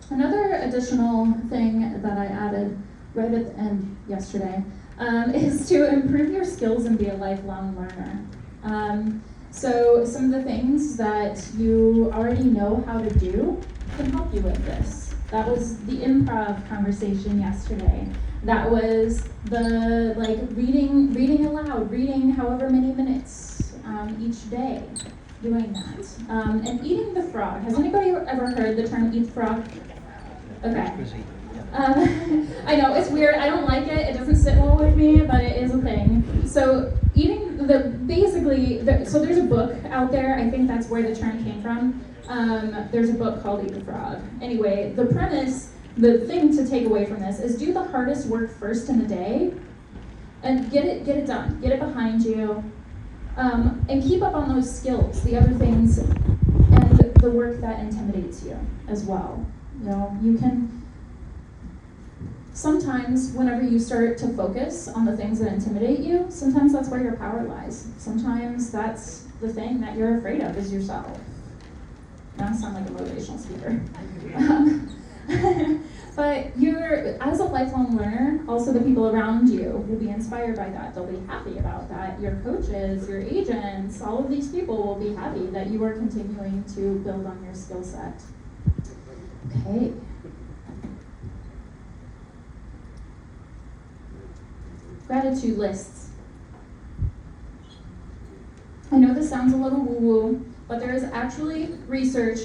Another additional thing that I added right at the end yesterday is to improve your skills and be a lifelong learner. So some of the things that you already know how to do can help you with this. That was the improv conversation yesterday. That was the reading aloud, reading however many minutes each day, doing that. And eating the frog. Has anybody ever heard the term eat the frog? Okay. I know, it's weird, I don't like it doesn't sit well with me, but it is a thing. So so there's a book out there, I think that's where the term came from. There's a book called Eat the Frog. Anyway, the premise, the thing to take away from this is do the hardest work first in the day and get it done, get it behind you, and keep up on those skills, the other things, and the work that intimidates you as well. You know, you can. Sometimes whenever you start to focus on the things that intimidate you, sometimes that's where your power lies. Sometimes that's the thing that you're afraid of is yourself. Now I sound like a motivational speaker. But as a lifelong learner, also the people around you will be inspired by that. They'll be happy about that. Your coaches, your agents, all of these people will be happy that you are continuing to build on your skill set. Okay. Gratitude lists. I know this sounds a little woo-woo, but there is actually research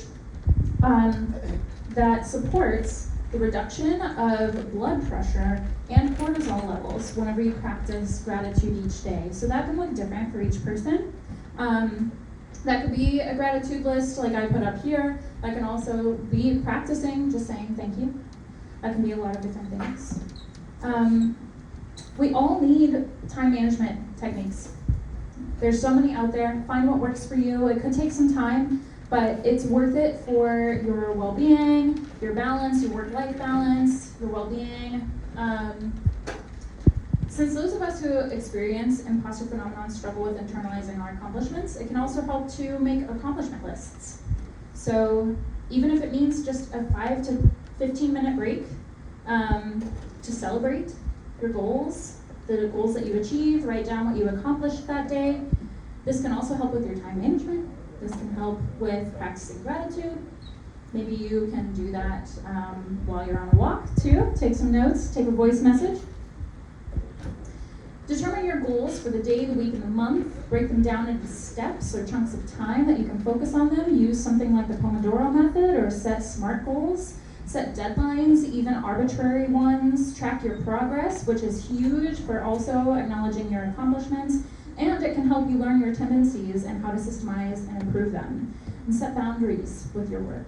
that supports the reduction of blood pressure and cortisol levels whenever you practice gratitude each day. So that can look different for each person. That could be a gratitude list like I put up here. That can also be practicing, just saying thank you. That can be a lot of different things. We all need time management techniques. There's so many out there. Find what works for you. It could take some time, but it's worth it for your well-being, your balance, your work-life balance, your well-being. Since those of us who experience imposter phenomenon struggle with internalizing our accomplishments, it can also help to make accomplishment lists. So even if it means just a 5 to 15 minute break to celebrate your goals, the goals that you achieved, write down what you accomplished that day. This can also help with your time management. This can help with practicing gratitude. Maybe you can do that while you're on a walk too. Take some notes, take a voice message. Determine your goals for the day, the week, and the month. Break them down into steps or chunks of time that you can focus on them. Use something like the Pomodoro method or set SMART goals. Set deadlines, even arbitrary ones. Track your progress, which is huge for also acknowledging your accomplishments. And it can help you learn your tendencies and how to systemize and improve them. And set boundaries with your work.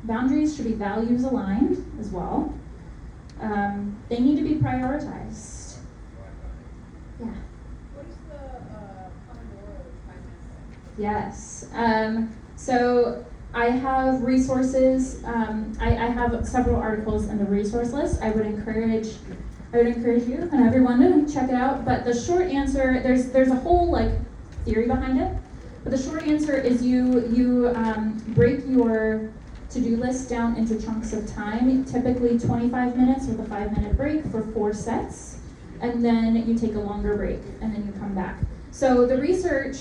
Boundaries should be values aligned as well. They need to be prioritized. Yeah.
What is the Pomodoro time?
Yes. So I have resources. I have several articles in the resource list. I would encourage you and everyone to check it out. But the short answer, there's a whole like theory behind it. But the short answer is you break your to-do list down into chunks of time, typically 25 minutes with a 5-minute break for 4 sets, and then you take a longer break, and then you come back. So the research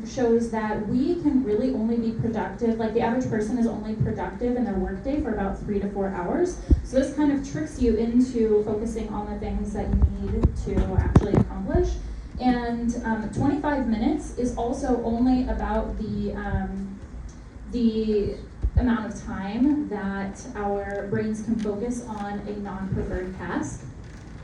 shows that we can really only be productive, like the average person is only productive in their workday for about 3 to 4 hours. So this kind of tricks you into focusing on the things that you need to actually accomplish. And 25 minutes is also only about the amount of time that our brains can focus on a non-preferred task.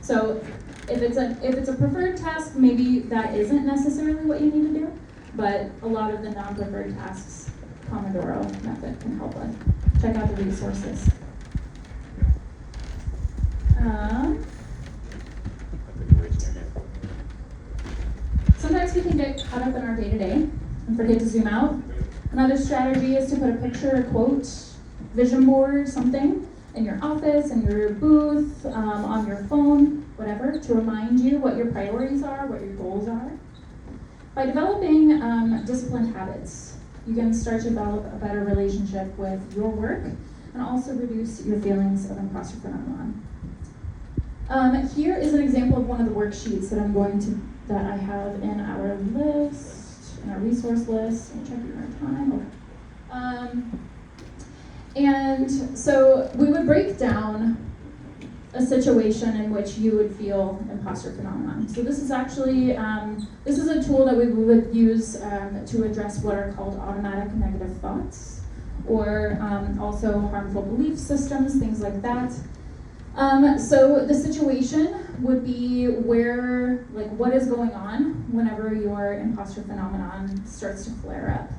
So if it's a preferred task, maybe that isn't necessarily what you need to do, but a lot of the non-preferred tasks, Pomodoro method can help with. Check out the resources. Sometimes we can get caught up in our day-to-day and forget to zoom out. Another strategy is to put a picture, a quote, vision board, something in your office, in your booth, on your phone, whatever, to remind you what your priorities are, what your goals are. By developing disciplined habits, you can start to develop a better relationship with your work and also reduce your feelings of imposter phenomenon. Here is an example of one of the worksheets that I have in our list, in our resource list. I'll check your time. Okay. And so we would break down a situation in which you would feel imposter phenomenon. So this is actually, this is a tool that we would use to address what are called automatic negative thoughts, or also harmful belief systems, things like that. So the situation would be where, like, what is going on whenever your imposter phenomenon starts to flare up.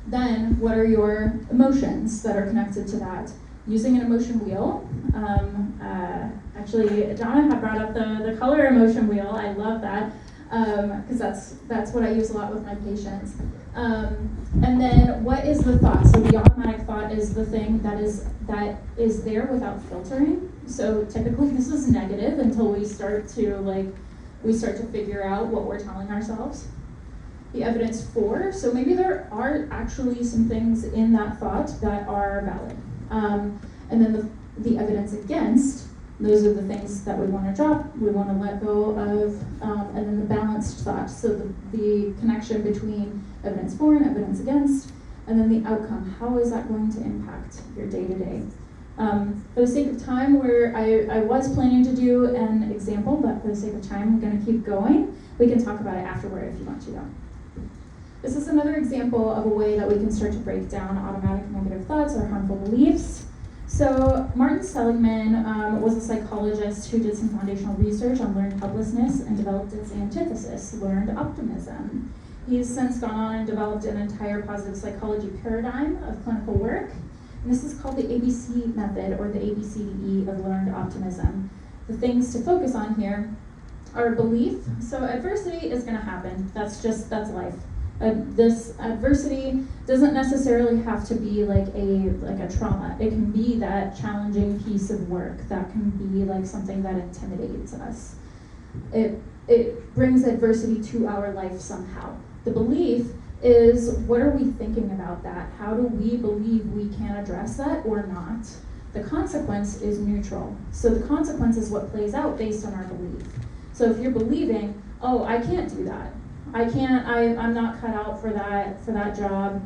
Then, what are your emotions that are connected to that? Using an emotion wheel. Actually, Donna had brought up the color emotion wheel. I love that because that's what I use a lot with my patients. And then, what is the thought? So the automatic thought is the thing that is there without filtering. So typically, this is negative until we start to figure out what we're telling ourselves. The evidence for, so maybe there are actually some things in that thought that are valid. And then the evidence against, those are the things that we want to drop, we want to let go of, and then the balanced thought, so the connection between evidence for and evidence against, and then the outcome, how is that going to impact your day-to-day? For the sake of time, I was planning to do an example, but for the sake of time, I'm going to keep going. We can talk about it afterward if you want to, though. This is another example of a way that we can start to break down automatic negative thoughts or harmful beliefs. So Martin Seligman was a psychologist who did some foundational research on learned helplessness and developed its antithesis, learned optimism. He's since gone on and developed an entire positive psychology paradigm of clinical work. And this is called the ABC method, or the ABCDE of learned optimism. The things to focus on here are belief. So adversity is going to happen. That's life. This adversity doesn't necessarily have to be like a trauma. It can be that challenging piece of work that can be like something that intimidates us. It brings adversity to our life somehow. The belief is, what are we thinking about that? How do we believe we can address that or not? The consequence is neutral. So the consequence is what plays out based on our belief. So if you're believing, oh, I can't do that. I'm not cut out for that job,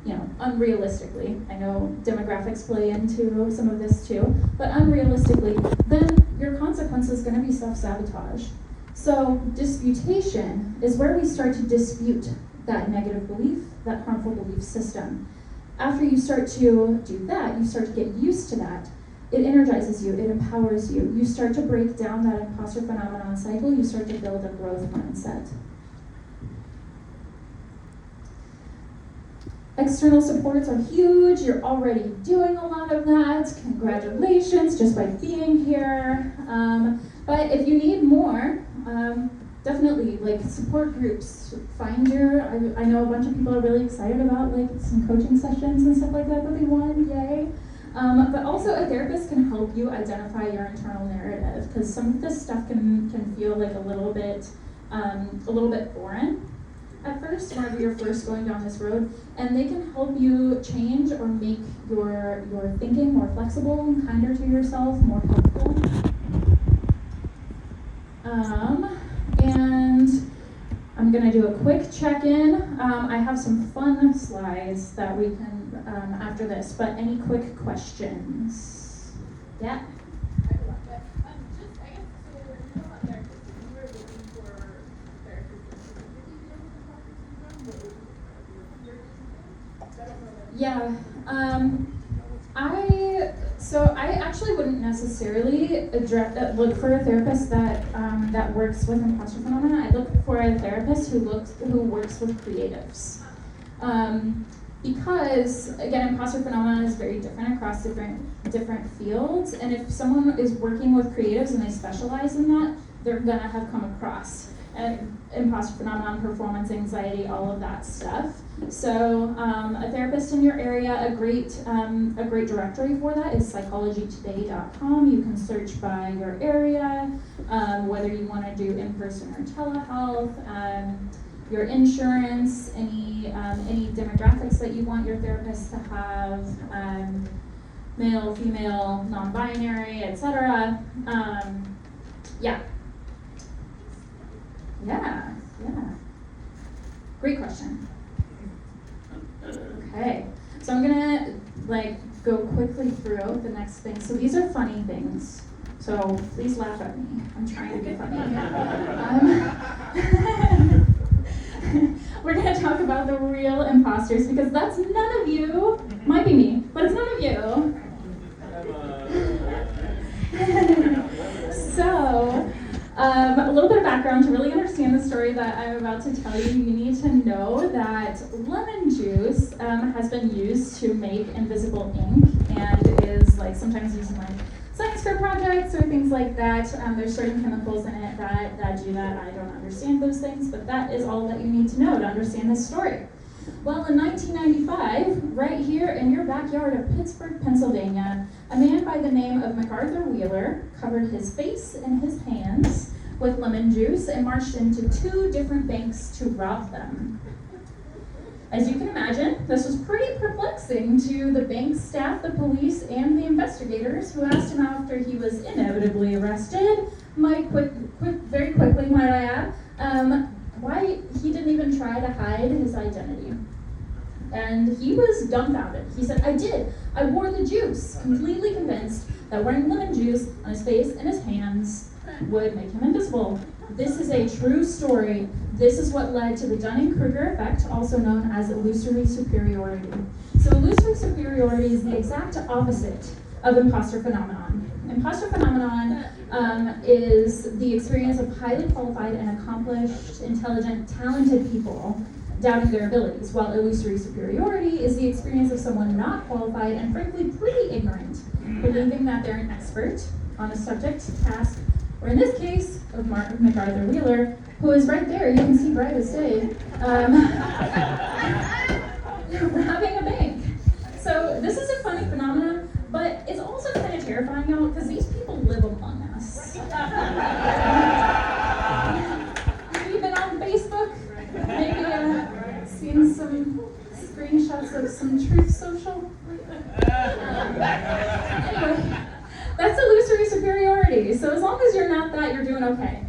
unrealistically. I know demographics play into some of this too, but unrealistically, then your consequence is going to be self-sabotage. So disputation is where we start to dispute that negative belief, that harmful belief system. After you start to do that, you start to get used to that, it energizes you, it empowers you. You start to break down that imposter phenomenon cycle, you start to build a growth mindset. External supports are huge. You're already doing a lot of that. Congratulations just by being here. But if you need more, definitely like support groups. Find your, I know a bunch of people are really excited about like some coaching sessions and stuff like that they won, yay. But also a therapist can help you identify your internal narrative, because some of this stuff can feel like a little bit foreign at first, whenever you're first going down this road, and they can help you change or make your thinking more flexible, kinder to yourself, more helpful. And I'm gonna do a quick check-in. I have some fun slides that we can after this, but any quick questions? Yeah?
I have a lot, but just, I guess, so when you know about therapists, if you were looking for therapists that specifically deal with imposter syndrome, what would you your reason? I don't know that.
Yeah. I actually wouldn't necessarily look for a therapist that works with imposter phenomena. I look for a therapist who works with creatives. Because again, imposter phenomena is very different across different fields, and if someone is working with creatives and they specialize in that, they're gonna have come across imposter phenomenon, performance anxiety, all of that stuff. So a therapist in your area, a great directory for that is psychologytoday.com. You can search by your area, whether you want to do in-person or telehealth, your insurance, any demographics that you want your therapist to have, male, female, non-binary, etc. Yeah. Great question. Okay, so I'm gonna go quickly through the next thing. So these are funny things. So please laugh at me. I'm trying to be funny. We're gonna talk about the real imposters, because that's none of you. Might be me, but it's none of you. So, a little bit of background. To really understand the story that I'm about to tell you, you need to know that lemon juice has been used to make invisible ink, and is sometimes used in science fair projects or things like that. There's certain chemicals in it that do that. I don't understand those things, but that is all that you need to know to understand this story. Well, in 1995, right here in your backyard of Pittsburgh, Pennsylvania, a man by the name of MacArthur Wheeler covered his face and his hands with lemon juice and marched into 2 different banks to rob them. As you can imagine, this was pretty perplexing to the bank staff, the police, and the investigators, who asked him after he was inevitably arrested, very quickly, might I add, why he didn't even try to hide his identity. And he was dumbfounded. He said, "I did. I wore the juice, completely convinced that wearing lemon juice on his face and his hands would make him invisible." This is a true story. This is what led to the Dunning-Kruger effect, also known as illusory superiority. So illusory superiority is the exact opposite of imposter phenomenon. Imposter phenomenon is the experience of highly qualified and accomplished, intelligent, talented people doubting their abilities, while illusory superiority is the experience of someone not qualified and frankly pretty ignorant, believing that they're an expert on a subject, task, or in this case, of MacArthur Wheeler, who is right there, you can see bright as day, robbing a bank. So this is a funny phenomenon, but it's also kind of terrifying, y'all, because these people live among us. Have you been on Facebook? Maybe seen some screenshots of some truth social? Anyway, that's illusory superiority. So as long as you're not that, you're doing okay.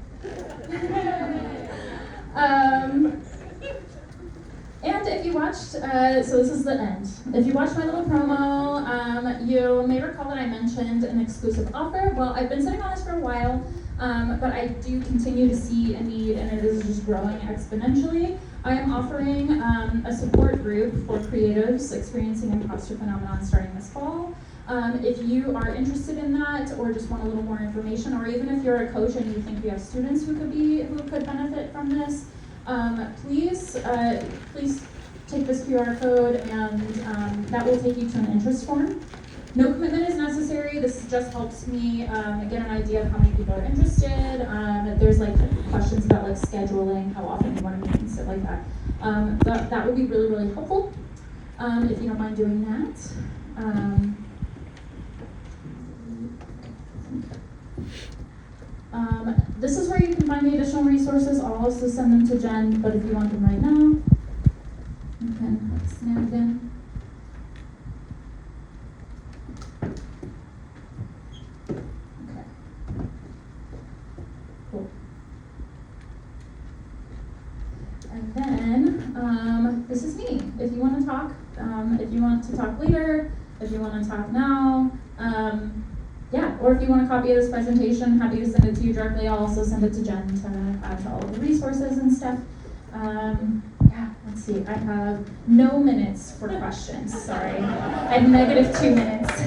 And if you watched, so this is the end. If you watched my little promo, you may recall that I mentioned an exclusive offer. Well, I've been sitting on this for a while, but I do continue to see a need, and it is just growing exponentially. I am offering a support group for creatives experiencing imposter phenomenon starting this fall. If you are interested in that, or just want a little more information, or even if you're a coach and you think you have students who could benefit from this, please take this QR code, and that will take you to an interest form. No commitment is necessary. This just helps me get an idea of how many people are interested. There's like questions about like scheduling, how often you want to meet, and stuff like that. That would be really, really helpful if you don't mind doing that. This is where you can find the additional resources. I'll also send them to Jen, but if you want them right now, you can snag them. Okay. Cool. And then, this is me. If you want to talk, if you want to talk later, if you want to talk now, yeah, or if you want a copy of this presentation, happy to send it to you directly. I'll also send it to Jen to add to all of the resources and stuff. Yeah, let's see. I have no minutes for questions. Sorry. I have -2 minutes.